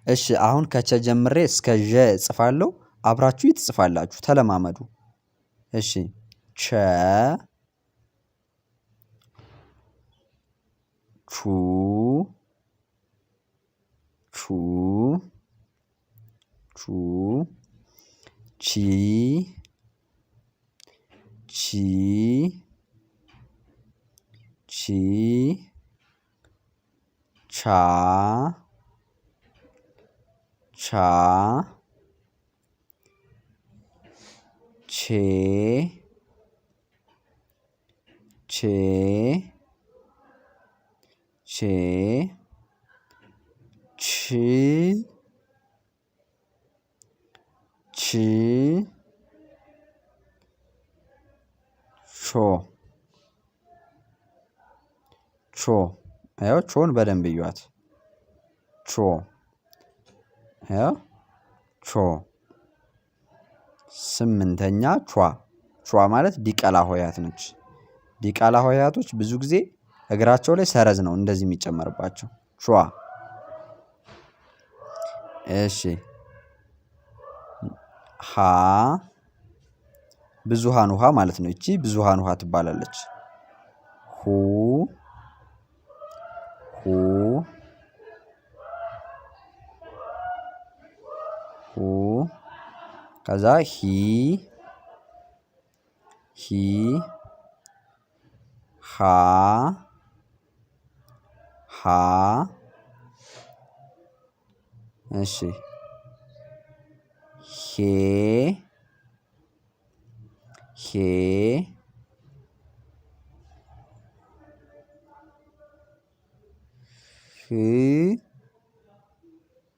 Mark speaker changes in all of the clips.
Speaker 1: እሺ አሁን ከቸ ጀምሬ እስከ ዠ እጽፋለሁ አብራችሁ ትጽፋላችሁ ተለማመዱ። እሺ ቸ ቹ ቹ ቹ ቺ ቺ ቺ ቻ ቻ ቼ ቼ ቼ ች ች ቾ ቾ አያው ቾን በደንብ እዩዋት ቾ አያው ቾ ስምንተኛ ቿ ቿ ማለት ዲቃላ ሆሄያት ነች። ዲቃላ ሆሄያቶች ብዙ ጊዜ እግራቸው ላይ ሰረዝ ነው እንደዚህ የሚጨመርባቸው ቿ። እሺ ሃ ብዙሃን ውሃ ማለት ነው። እቺ ብዙሃን ውሃ ትባላለች። ሁ ሁ ሁ ከዛ ሂ ሂ ሃ ሃ እሺ ሄ ሄ ህ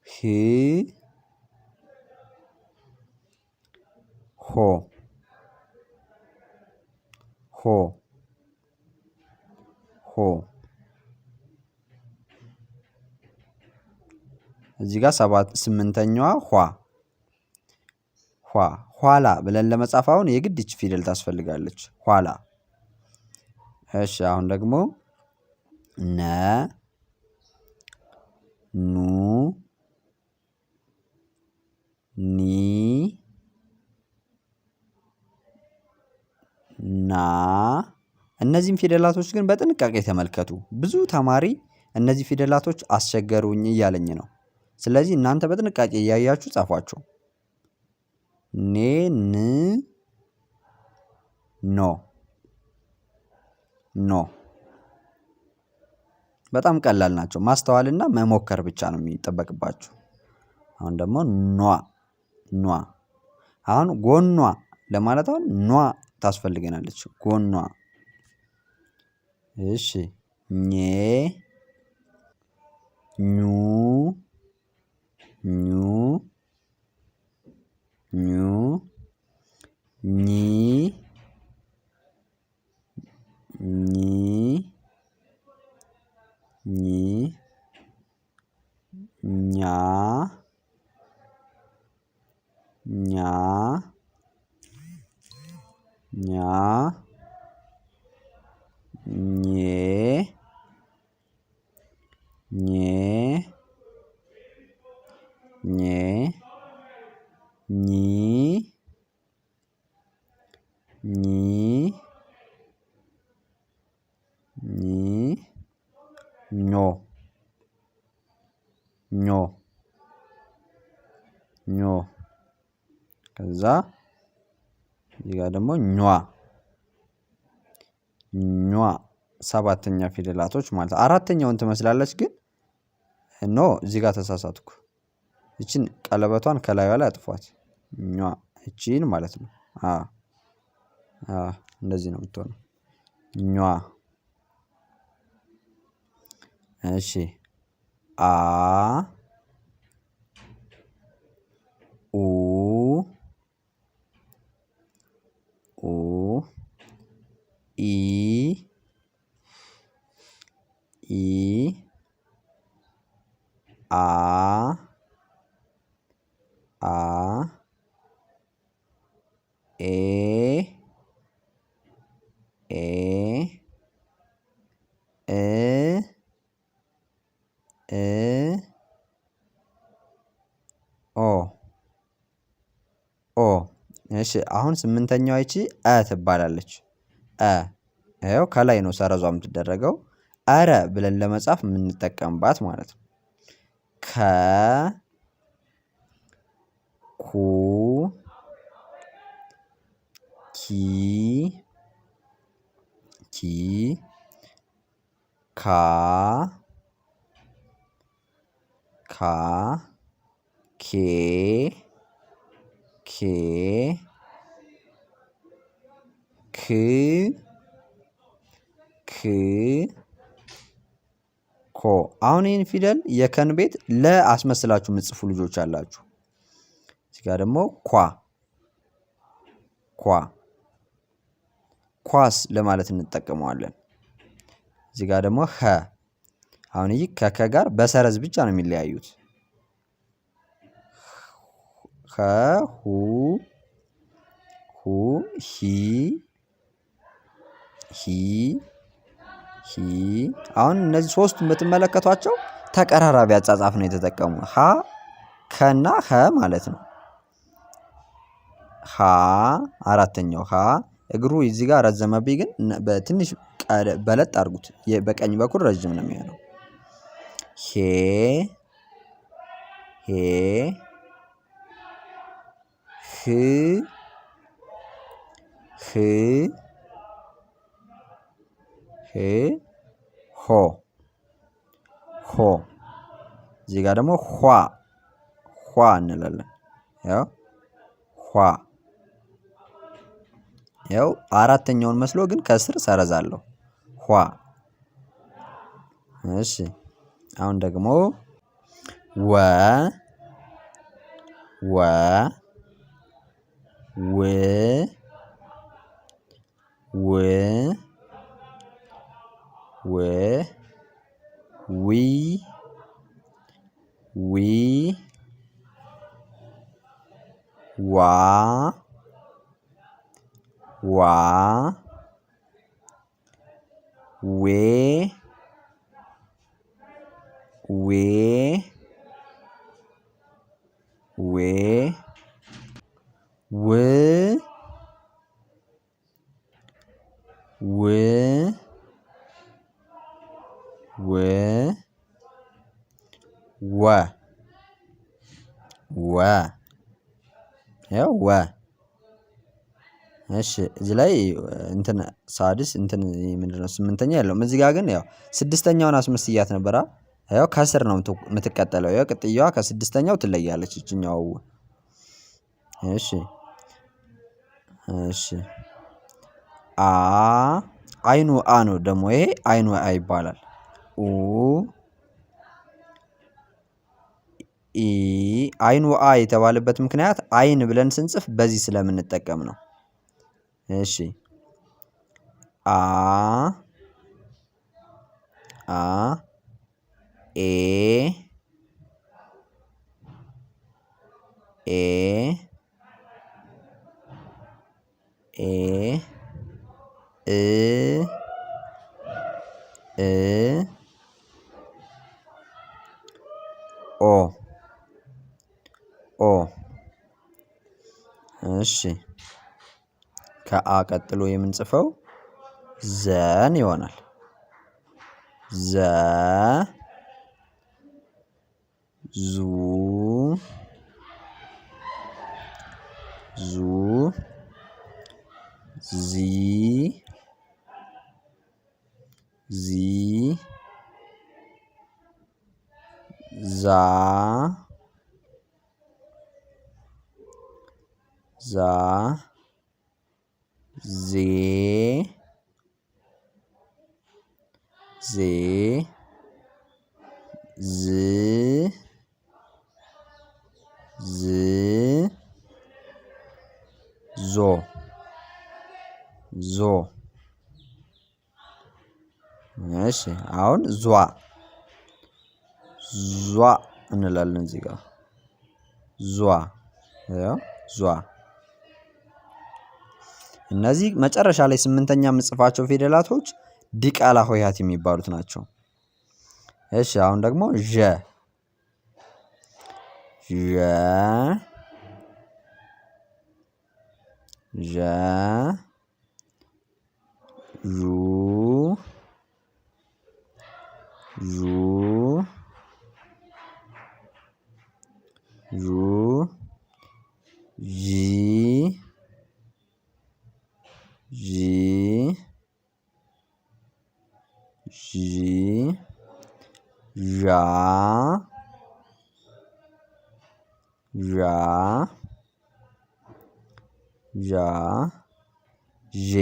Speaker 1: ህ ሆ ሆ ሆ እዚህ ጋር ስምንተኛዋ ኋ ኋ ኋላ ብለን ለመጻፍ አሁን የግድ ይች ፊደል ታስፈልጋለች ኋላ። እሺ አሁን ደግሞ ነ ኑ ኒ ና እነዚህን ፊደላቶች ግን በጥንቃቄ ተመልከቱ። ብዙ ተማሪ እነዚህ ፊደላቶች አስቸገሩኝ እያለኝ ነው። ስለዚህ እናንተ በጥንቃቄ እያያችሁ ጻፏቸው። ኔ ን ኖ ኖ በጣም ቀላል ናቸው። ማስተዋልና መሞከር ብቻ ነው የሚጠበቅባችሁ። አሁን ደግሞ ኗ ኗ አሁን ጎኗ ለማለት አሁን ኗ ታስፈልገናለች ጎኗ። እሺ ኘ ኙ ኙ ኙ ኚ ኚ ኚ ኛ ኛ ኛ ኜ ኜ ኜ ኚ ኚ ኚ ኞ ኞ ኞ ከዛ እዚህ ጋር ደግሞ ኟ ኟ ሰባተኛ ፊደላቶች ማለት አራተኛውን ትመስላለች ግን ኖ እዚህ ጋር ተሳሳትኩ። እቺን ቀለበቷን ከላይዋ ላይ አጥፏት ኟ እቺን ማለት ነው። እንደዚህ ነው የምትሆነው ኟ። እሺ አ ኡ ኡ ኢ ኢ አ አ ኤ ኤ እ እ እሺ አሁን ስምንተኛዋ ይቺ እ ትባላለች። ይኸው ከላይ ነው ሰረዟ የምትደረገው። አረ ብለን ለመጻፍ የምንጠቀምባት ማለት ነው። ከ ኩ ኪ ኪ ካ ካ ኬ ኬ ክ ክ ኮ። አሁን ይህን ፊደል የከን ቤት ለ አስመስላችሁ የምትጽፉ ልጆች አላችሁ። እዚህ ጋር ደግሞ ኳ ኳ ኳስ ለማለት እንጠቀመዋለን። እዚህ ጋር ደግሞ ኸ። አሁን ይህ ከከ ጋር በሰረዝ ብቻ ነው የሚለያዩት። ኸ ሁ ሁ ሂ ሂ ሂ። አሁን እነዚህ ሶስቱ የምትመለከቷቸው ተቀራራቢ አጻጻፍ ነው የተጠቀሙ። ሀ ከና ኸ ማለት ነው። ሀ አራተኛው ሀ እግሩ እዚህ ጋር ረዘመብኝ፣ ግን በትንሽ በለጥ አድርጉት። በቀኝ በኩል ረጅም ነው የሚሆነው። ሄ ሄ ህ ህ ህ ሆ ሆ። እዚህ ጋር ደግሞ ኋ ኋ እንላለን። ያው ኋ። ያው አራተኛውን መስሎ ግን ከስር ሰረዝ አለው። ኋ። እሺ አሁን ደግሞ ወ ወ ው ው ው ዊ ዊ ዋ ዋ ዌ ዌ ዌ ው ው ው ወ ወ። ያው ወ። እሺ እዚህ ላይ እንትን ሳድስ እንትን ምንድነው ስምንተኛ የለውም። እዚህ ጋር ግን ያው ስድስተኛውን አስመስያት ነበራ። ያው ከስር ነው የምትቀጠለው። ያው ቅጥያዋ ከስድስተኛው ትለያለች እችኛው። እሺ እሺ አ አይኑ አ ነው ደግሞ ይሄ አይኑ አ ይባላል። ኡ ኢ አይኑ አ የተባለበት ምክንያት አይን ብለን ስንጽፍ በዚህ ስለምንጠቀም ነው። እሺ አ አ ኤ ኤ ኤ እ እ ኦ ኦ። እሺ ከአ ቀጥሎ የምንጽፈው ዘን ይሆናል። ዘ ዙ ዙ ዚ ዚ ዛ ዛ ዜ ዜ ዝ ዝ ዞ ዞ። እሺ አሁን ዟ ዟ እንላለን። እዚህ ጋር ዟ ዟ። እነዚህ መጨረሻ ላይ ስምንተኛ የምጽፋቸው ፊደላቶች ዲቃላ ሆሄያት የሚባሉት ናቸው። እሺ አሁን ደግሞ ዠ ዠ ዠ ዡ ዡ ዡ ዢ ዢ ዢ ዣ ዣ ዣ ዤ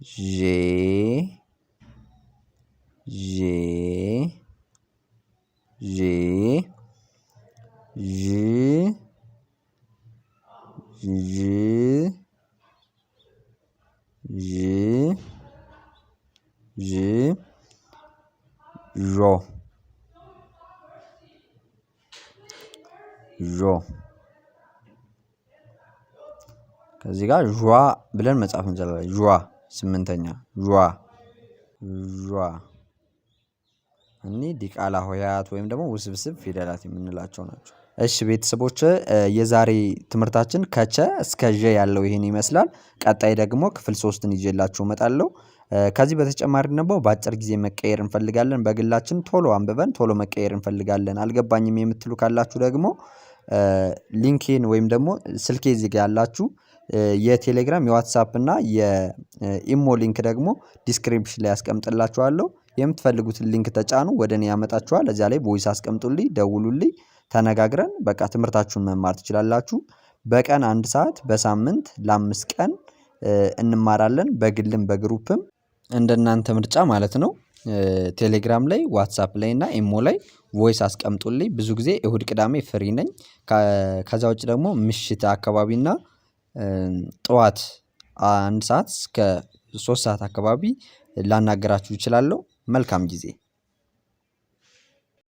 Speaker 1: ዤ ዤ ዤ ዥ ዥ ዥ ዥ ዦ ዦ ከዚህ ጋር ዥ ብለን መጻፍ እንችላለን። ዥ ስምንተኛ ዥ ዥ እኒህ ዲቃላ ሆሄያት ወይም ደግሞ ውስብስብ ፊደላት የምንላቸው ናቸው። እሺ ቤተሰቦች የዛሬ ትምህርታችን ከቸ እስከ ዠ ያለው ይሄን ይመስላል። ቀጣይ ደግሞ ክፍል 3ን ይዤላችሁ እመጣለሁ። ከዚህ በተጨማሪ ደግሞ በአጭር ጊዜ መቀየር እንፈልጋለን። በግላችን ቶሎ አንብበን ቶሎ መቀየር እንፈልጋለን። አልገባኝም የምትሉ ካላችሁ ደግሞ ሊንኬን ወይም ደግሞ ስልኬ እዚህ ጋር ያላችሁ የቴሌግራም የዋትሳፕ እና የኢሞ ሊንክ ደግሞ ዲስክሪፕሽን ላይ አስቀምጥላችኋለሁ። የምትፈልጉትን ሊንክ ተጫኑ፣ ወደ እኔ ያመጣችኋል። እዚያ ላይ ቮይስ አስቀምጡልኝ፣ ደውሉልኝ፣ ተነጋግረን በቃ ትምህርታችሁን መማር ትችላላችሁ። በቀን 1 ሰዓት በሳምንት ለ5 ቀን እንማራለን። በግልም በግሩፕም እንደናንተ ምርጫ ማለት ነው። ቴሌግራም ላይ ዋትሳፕ ላይ እና ኢሞ ላይ ቮይስ አስቀምጡልኝ። ብዙ ጊዜ እሁድ ቅዳሜ ፍሪ ነኝ። ከዛ ውጭ ደግሞ ምሽት አካባቢና ጠዋት 1 ሰዓት እስከ 3 ሰዓት አካባቢ ላናገራችሁ እችላለሁ። መልካም ጊዜ